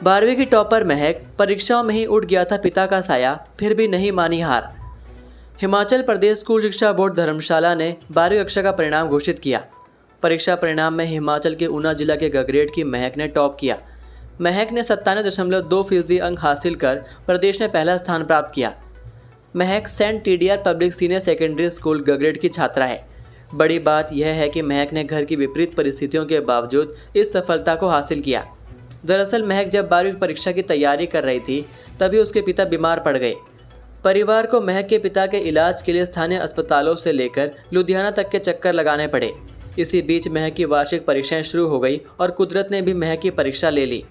12वीं की टॉपर महक, परीक्षाओं में ही उठ गया था पिता का साया, फिर भी नहीं मानी हार। हिमाचल प्रदेश स्कूल शिक्षा बोर्ड धर्मशाला ने 12वीं कक्षा का परिणाम घोषित किया। परीक्षा परिणाम में हिमाचल के ऊना जिला के गगरेट की महक ने टॉप किया। महक ने 97.2% अंक हासिल कर प्रदेश में पहला स्थान प्राप्त किया। Mahak saint TDR public senior secondary school Gagret की छात्रा है। बड़ी बात यह है कि महक ने घर की विपरीत परिस्थितियों के बावजूद इस सफलता को हासिल किया। दरअसल महक जब 12वीं परीक्षा की तैयारी कर रही थी तभी उसके पिता बीमार पड़ गए। परिवार को महक के पिता के इलाज के लिए स्थानीय अस्पतालों से लेकर लुधियाना तक के चक्कर लगाने पड़े। इसी बीच महक की वार्षिक परीक्षाएं शुरू हो गई और कुदरत ने भी महक की परीक्षा ले ली।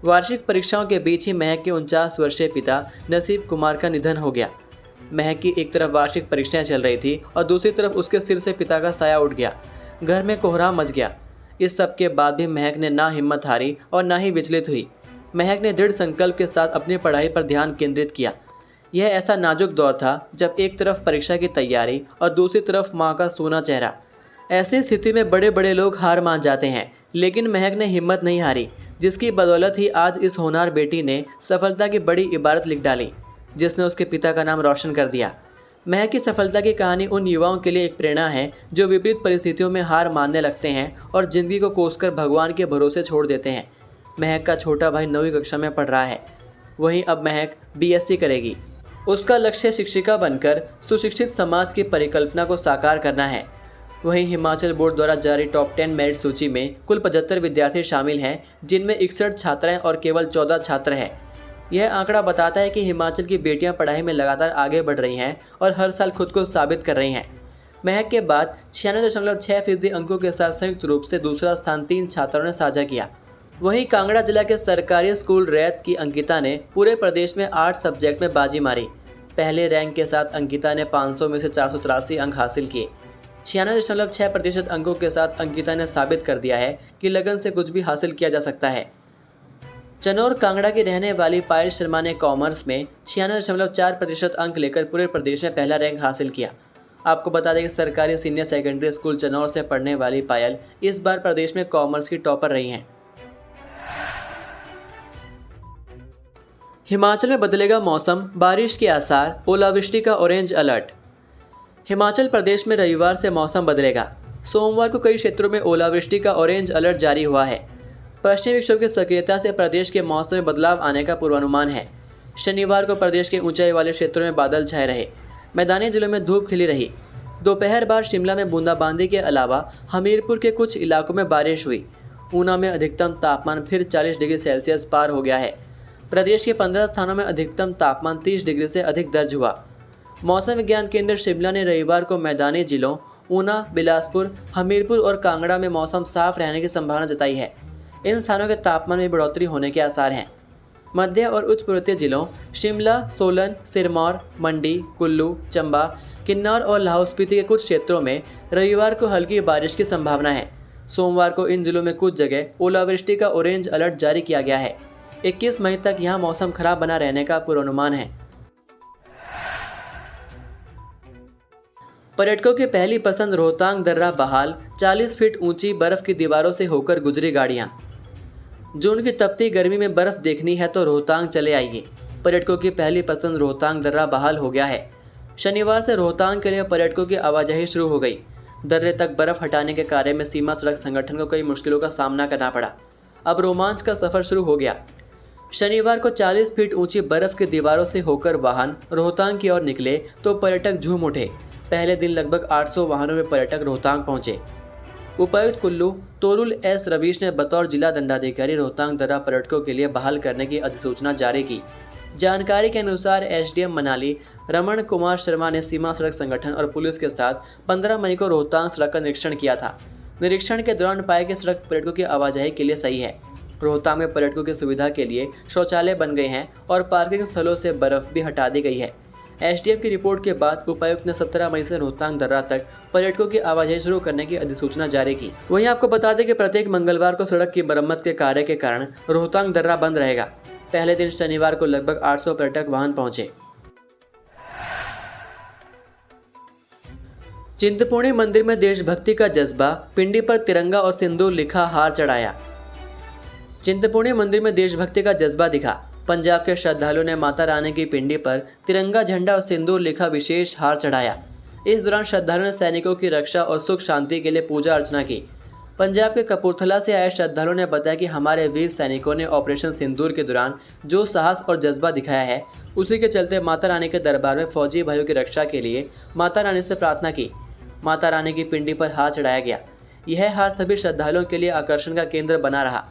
वार्षिक परीक्षाओं के बीच ही महक के 49 वर्षीय पिता नसीब कुमार का निधन हो गया। महक की एक तरफ वार्षिक परीक्षाएं चल रही थी और दूसरी तरफ उसके सिर से पिता का साया उठ गया। घर में कोहराम मच गया। इस सब के बाद भी महक ने ना हिम्मत हारी और ना ही विचलित हुई। महक ने दृढ़ संकल्प के साथ अपनी पढ़ाई पर ध्यान केंद्रित किया। यह ऐसा नाजुक दौर था जब एक तरफ परीक्षा की तैयारी और दूसरी तरफ माँ का सूना चेहरा। ऐसी स्थिति में बड़े बड़े लोग हार मान जाते हैं, लेकिन महक ने हिम्मत नहीं हारी, जिसकी बदौलत ही आज इस होनहार बेटी ने सफलता की बड़ी इबारत लिख डाली, जिसने उसके पिता का नाम रोशन कर दिया। महक की सफलता की कहानी उन युवाओं के लिए एक प्रेरणा है जो विपरीत परिस्थितियों में हार मानने लगते हैं और जिंदगी को कोसकर भगवान के भरोसे छोड़ देते हैं। महक का छोटा भाई 9वीं कक्षा में पढ़ रहा है। वहीं अब महक बीएससी करेगी। उसका लक्ष्य शिक्षिका बनकर सुशिक्षित समाज की परिकल्पना को साकार करना है। वहीं हिमाचल बोर्ड द्वारा जारी टॉप 10 मेरिट सूची में कुल 75 विद्यार्थी शामिल हैं, जिनमें 61 छात्राएं और केवल 14 छात्र हैं। यह आंकड़ा बताता है कि हिमाचल की बेटियां पढ़ाई में लगातार आगे बढ़ रही हैं और हर साल खुद को साबित कर रही हैं। महक के बाद 96.6% अंकों के साथ संयुक्त रूप से दूसरा स्थान 3 छात्रों ने साझा किया। वहीं कांगड़ा जिला के सरकारी स्कूल रैत की अंकिता ने पूरे प्रदेश में 8 सब्जेक्ट में बाजी मारी। पहले रैंक के साथ अंकिता ने 500 में से 483 अंक हासिल किए। 96.6% अंकों के साथ अंकिता ने साबित कर दिया है कि लगन से कुछ भी हासिल किया जा सकता है। चनौर कांगड़ा की रहने वाली पायल शर्मा ने कॉमर्स में 96.4% अंक लेकर पूरे प्रदेश में पहला रैंक हासिल किया। आपको बता दें कि सरकारी सीनियर सेकेंडरी स्कूल चनौर से पढ़ने वाली पायल इस बार प्रदेश में कॉमर्स की टॉपर रही हैं। हिमाचल में बदलेगा मौसम, बारिश के आसार, ओलावृष्टि का ऑरेंज अलर्ट। हिमाचल प्रदेश में रविवार से मौसम बदलेगा। सोमवार को कई क्षेत्रों में ओलावृष्टि का ऑरेंज अलर्ट जारी हुआ है। पश्चिमी विक्षोभ की सक्रियता से प्रदेश के मौसम में बदलाव आने का पूर्वानुमान है। शनिवार को प्रदेश के ऊंचाई वाले क्षेत्रों में बादल छाए रहे। मैदानी जिलों में धूप खिली रही। दोपहर बाद शिमला में बूंदाबांदी के अलावा हमीरपुर के कुछ इलाकों में बारिश हुई। ऊना में अधिकतम तापमान फिर 40 डिग्री सेल्सियस पार हो गया है। प्रदेश के 15 स्थानों में अधिकतम तापमान 30 डिग्री से अधिक दर्ज हुआ। मौसम विज्ञान केंद्र शिमला ने रविवार को मैदानी जिलों ऊना, बिलासपुर, हमीरपुर और कांगड़ा में मौसम साफ रहने की संभावना जताई है। इन स्थानों के तापमान में बढ़ोतरी होने के आसार हैं। मध्य और उच्च पर्वतीय जिलों शिमला, सोलन, सिरमौर, मंडी, कुल्लू, चंबा, किन्नौर और लाहौल स्पीति के कुछ क्षेत्रों में रविवार को हल्की बारिश की संभावना है। सोमवार को इन जिलों में कुछ जगह ओलावृष्टि का ऑरेंज अलर्ट जारी किया गया है। 21 मई तक यहां मौसम खराब बना रहने का पूर्वानुमान है। पर्यटकों की पहली पसंद रोहतांग दर्रा बहाल, 40 फीट ऊंची बर्फ की दीवारों से होकर गुजरी गाड़ियां। जून की तपती गर्मी में बर्फ देखनी है तो रोहतांग चले आइए। पर्यटकों की पहली पसंद रोहतांग दर्रा बहाल हो गया है। शनिवार से रोहतांग के लिए पर्यटकों की आवाजाही शुरू हो गई। दर्रे तक बर्फ हटाने के कार्य में सीमा सड़क संगठन को कई मुश्किलों का सामना करना पड़ा। अब रोमांच का सफर शुरू हो गया। शनिवार को 40 फीट ऊंची बर्फ की दीवारों से होकर वाहन रोहतांग की ओर निकले तो पर्यटक झूम उठे। पहले दिन लगभग 800 वाहनों में पर्यटक रोहतांग पहुंचे। उपायुक्त कुल्लू तोरुल एस रवीश ने बतौर जिला दंडाधिकारी रोहतांग दर्रा पर्यटकों के लिए बहाल करने की अधिसूचना जारी की। जानकारी के अनुसार एसडीएम मनाली रमन कुमार शर्मा ने सीमा सड़क संगठन और पुलिस के साथ 15 मई को रोहतांग सड़क का निरीक्षण किया था। निरीक्षण के दौरान पाया कि सड़क पर्यटकों की आवाजाही के लिए सही है। रोहतांग में पर्यटकों की सुविधा के लिए शौचालय बन गए हैं और पार्किंग स्थलों से बर्फ भी हटा दी गई है। एसडीएम की रिपोर्ट के बाद उपायुक्त ने 17 मई से रोहतांग दर्रा तक पर्यटकों की आवाजाही शुरू करने की अधिसूचना जारी की। वहीं आपको बता दें कि प्रत्येक मंगलवार को सड़क की मरम्मत के कार्य के कारण रोहतांग दर्रा बंद रहेगा। पहले दिन शनिवार को लगभग 800 पर्यटक वाहन पहुंचे। चिंतपूर्णी मंदिर में देशभक्ति का जज्बा, पिंडी पर तिरंगा और सिंदूर लिखा हार चढ़ाया। चिंतपूर्णी मंदिर में देशभक्ति का जज्बा दिखा। पंजाब के श्रद्धालुओं ने माता रानी की पिंडी पर तिरंगा झंडा और सिंदूर लिखा विशेष हार चढ़ाया। इस दौरान श्रद्धालुओं ने सैनिकों की रक्षा और सुख शांति के लिए पूजा अर्चना की। पंजाब के कपूरथला से आए श्रद्धालुओं ने बताया कि हमारे वीर सैनिकों ने ऑपरेशन सिंदूर के दौरान जो साहस और जज्बा दिखाया है, उसी के चलते माता रानी के दरबार में फौजी भाइयों की रक्षा के लिए माता रानी से प्रार्थना की। माता रानी की पिंडी पर हार चढ़ाया गया। यह हार सभी श्रद्धालुओं के लिए आकर्षण का केंद्र बना रहा।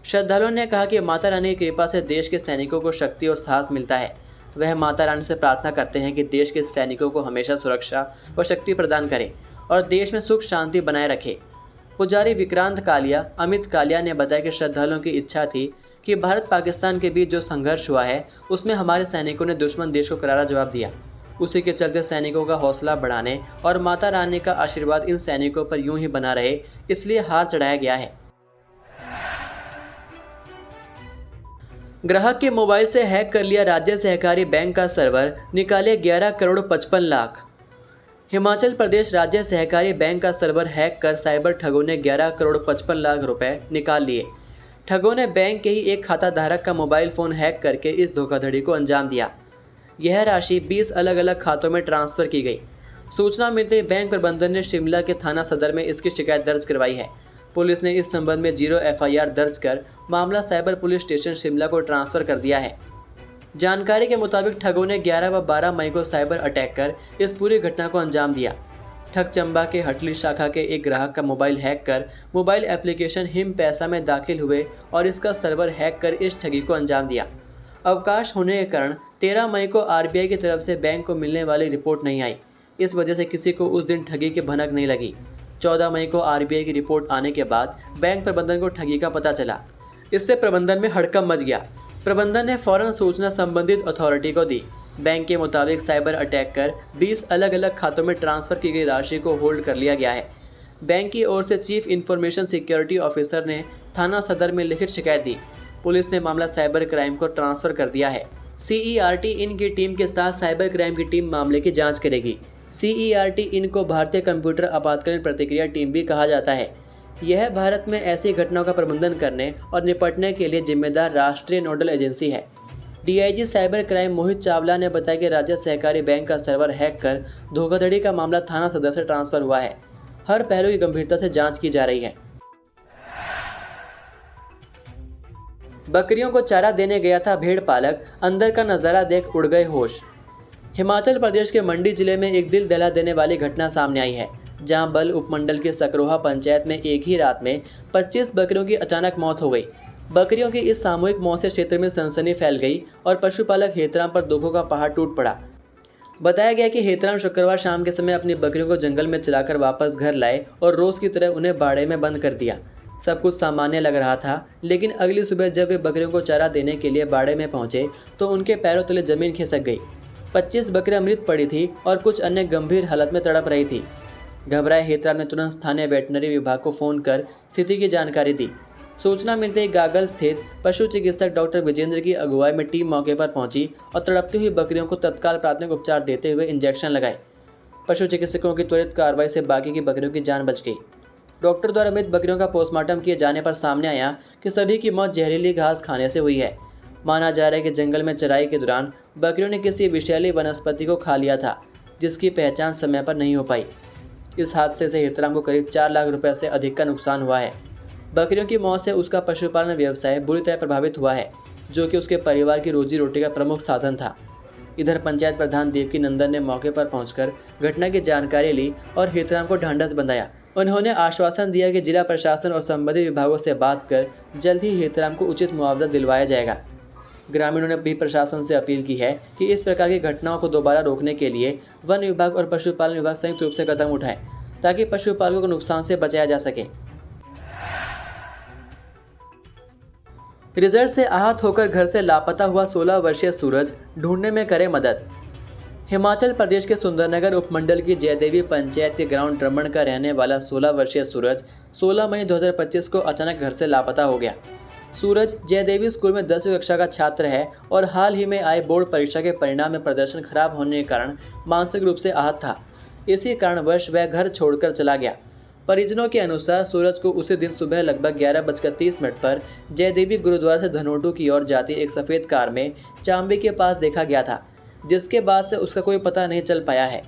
श्रद्धालुओं ने कहा कि माता रानी की कृपा से देश के सैनिकों को शक्ति और साहस मिलता है। वह माता रानी से प्रार्थना करते हैं कि देश के सैनिकों को हमेशा सुरक्षा व शक्ति प्रदान करे और देश में सुख शांति बनाए रखे। पुजारी विक्रांत कालिया अमित कालिया ने बताया कि श्रद्धालुओं की इच्छा थी कि भारत पाकिस्तान के बीच जो संघर्ष हुआ है, उसमें हमारे सैनिकों ने दुश्मन देश को करारा जवाब दिया। उसी के चलते सैनिकों का हौसला बढ़ाने और माता रानी का आशीर्वाद इन सैनिकों पर यूं ही बना रहे, इसलिए हार चढ़ाया गया है। ग्राहक के मोबाइल से हैक कर लिया राज्य सहकारी बैंक का सर्वर, निकाले 11 करोड़ 55 लाख। हिमाचल प्रदेश राज्य सहकारी बैंक का सर्वर हैक कर साइबर ठगों ने 11 करोड़ 55 लाख रुपए निकाल लिए। ठगों ने बैंक के ही एक खाता धारक का मोबाइल फ़ोन हैक करके इस धोखाधड़ी को अंजाम दिया। यह राशि 20 अलग अलग खातों में ट्रांसफ़र की गई। सूचना मिलते ही बैंक प्रबंधन ने शिमला के थाना सदर में इसकी शिकायत दर्ज करवाई है। पुलिस ने इस संबंध में 0 FIR दर्ज कर मामला साइबर पुलिस स्टेशन शिमला को ट्रांसफ़र कर दिया है। जानकारी के मुताबिक ठगों ने 11 व 12 मई को साइबर अटैक कर इस पूरी घटना को अंजाम दिया। ठग चंबा के हटली शाखा के एक ग्राहक का मोबाइल हैक कर मोबाइल एप्लीकेशन हिम पैसा में दाखिल हुए और इसका सर्वर हैक कर इस ठगी को अंजाम दिया। अवकाश होने के कारण 13 मई को RBI की तरफ से बैंक को मिलने वाली रिपोर्ट नहीं आई। इस वजह से किसी को उस दिन ठगी की भनक नहीं लगी। 14 मई को RBI की रिपोर्ट आने के बाद बैंक प्रबंधन को ठगी का पता चला। इससे प्रबंधन में हड़कंप मच गया। प्रबंधन ने फौरन सूचना संबंधित अथॉरिटी को दी। बैंक के मुताबिक साइबर अटैक कर 20 अलग अलग खातों में ट्रांसफ़र की गई राशि को होल्ड कर लिया गया है। बैंक की ओर से चीफ इंफॉर्मेशन सिक्योरिटी ऑफिसर ने थाना सदर में लिखित शिकायत दी। पुलिस ने मामला साइबर क्राइम को ट्रांसफ़र कर दिया है। CERT इन की टीम के साथ साइबर क्राइम की टीम मामले की जाँच करेगी। CERT इन को भारतीय कंप्यूटर आपातकालीन प्रतिक्रिया टीम भी कहा जाता है। यह भारत में ऐसी घटनाओं का प्रबंधन करने और निपटने के लिए जिम्मेदार राष्ट्रीय नोडल एजेंसी है। DIG cyber crime Mohit Chawla ने बताया कि राज्य सहकारी बैंक का सर्वर हैक कर धोखाधड़ी का मामला थाना सदर से ट्रांसफर हुआ है। हर पहलू की गंभीरता से जांच की जा रही है। बकरियों को चारा देने गया था भेड़ पालक, अंदर का नज़ारा देख उड़ गए होश। हिमाचल प्रदेश के मंडी जिले में एक दिल दहला देने वाली घटना सामने आई है, जहां बल उपमंडल के सकरोहा पंचायत में एक ही रात में 25 बकरियों की अचानक मौत हो गई। बकरियों की इस सामूहिक मौत से क्षेत्र में सनसनी फैल गई और पशुपालक हेतराम पर दुखों का पहाड़ टूट पड़ा। बताया गया कि हेतराम शुक्रवार शाम के समय अपनी बकरियों को जंगल में चलाकर वापस घर लाए और रोज़ की तरह उन्हें बाड़े में बंद कर दिया। सब कुछ सामान्य लग रहा था, लेकिन अगली सुबह जब वे बकरियों को चारा देने के लिए बाड़े में पहुंचे तो उनके पैरों तले जमीन खिसक गई। 25 बकरियां मृत पड़ी थी और कुछ अन्य गंभीर हालत में तड़प रही थी। घबराए हेतराम ने तुरंत स्थानीय वेटनरी विभाग को फ़ोन कर स्थिति की जानकारी दी। सूचना मिलते ही गागल स्थित पशु चिकित्सक डॉक्टर विजेंद्र की अगुवाई में टीम मौके पर पहुंची और तड़पती हुई बकरियों को तत्काल प्राथमिक उपचार देते हुए इंजेक्शन लगाए। पशु चिकित्सकों की त्वरित कार्रवाई से बाकी की बकरियों की जान बच गई। डॉक्टर द्वारा मृत बकरियों का पोस्टमार्टम किए जाने पर सामने आया कि सभी की मौत जहरीली घास खाने से हुई है। माना जा रहा है कि जंगल में चराई के दौरान बकरियों ने किसी विषैली वनस्पति को खा लिया था, जिसकी पहचान समय पर नहीं हो पाई। इस हादसे से हेतराम को करीब 4 लाख रुपए से अधिक का नुकसान हुआ है। बकरियों की मौत से उसका पशुपालन व्यवसाय बुरी तरह प्रभावित हुआ है, जो कि उसके परिवार की रोजी रोटी का प्रमुख साधन था। इधर पंचायत प्रधान देवकी नंदन ने मौके पर पहुंचकर घटना की जानकारी ली और हेतराम को ढांढस बंधाया। उन्होंने आश्वासन दिया कि जिला प्रशासन और संबंधित विभागों से बात कर जल्द ही हेतराम को उचित मुआवजा दिलवाया जाएगा। ग्रामीणों ने भी प्रशासन से अपील की है कि इस प्रकार की घटनाओं को दोबारा रोकने के लिए वन विभाग और पशुपालन विभाग संयुक्त रूप से कदम उठाएं, ताकि पशुपालकों को नुकसान से बचाया जा सके। रिजल्ट से आहत होकर घर से लापता हुआ 16 वर्षीय सूरज, ढूंढने में करे मदद। हिमाचल प्रदेश के सुंदरनगर उपमंडल की जयदेवी पंचायत के ग्राउंड ड्रमण का रहने वाला 16 वर्षीय सूरज 16 मई 2025 को अचानक घर से लापता हो गया। सूरज जयदेवी स्कूल में 10वीं कक्षा का छात्र है और हाल ही में आए बोर्ड परीक्षा के परिणाम में प्रदर्शन खराब होने के कारण मानसिक रूप से आहत था। इसी कारणवश वह घर छोड़कर चला गया। परिजनों के अनुसार सूरज को उसी दिन सुबह लगभग 11:30 पर जयदेवी गुरुद्वारा से धनोटू की ओर जाती एक सफ़ेद कार में चांबी के पास देखा गया था, जिसके बाद से उसका कोई पता नहीं चल पाया है।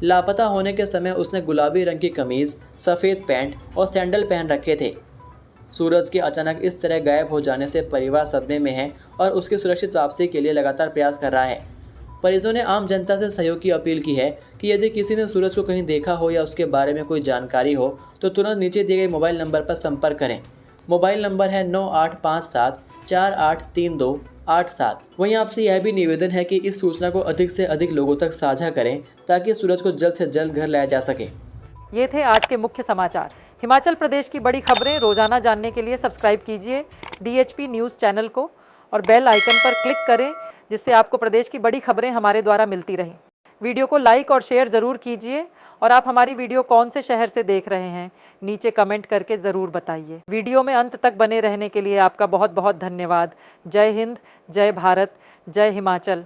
लापता होने के समय उसने गुलाबी रंग की कमीज़, सफ़ेद पैंट और सैंडल पहन रखे थे। सूरज के अचानक इस तरह गायब हो जाने से परिवार सदमे में है और उसकी सुरक्षित वापसी के लिए लगातार प्रयास कर रहा है। परिजनों ने आम जनता से सहयोग की अपील की है कि यदि किसी ने सूरज को कहीं देखा हो या उसके बारे में कोई जानकारी हो तो तुरंत नीचे दिए गए मोबाइल नंबर पर संपर्क करें। मोबाइल नंबर है 9857483287। वहीं आपसे यह भी निवेदन है कि इस सूचना को अधिक से अधिक लोगों तक साझा करें ताकि सूरज को जल्द से जल्द घर लाया जा सके। ये थे आज के मुख्य समाचार। हिमाचल प्रदेश की बड़ी खबरें रोजाना जानने के लिए सब्सक्राइब कीजिए DHP न्यूज़ चैनल को और बेल आइकन पर क्लिक करें, जिससे आपको प्रदेश की बड़ी खबरें हमारे द्वारा मिलती रहें। वीडियो को लाइक और शेयर ज़रूर कीजिए और आप हमारी वीडियो कौन से शहर से देख रहे हैं नीचे कमेंट करके ज़रूर बताइए। वीडियो में अंत तक बने रहने के लिए आपका बहुत बहुत धन्यवाद। जय हिंद, जय भारत, जय हिमाचल।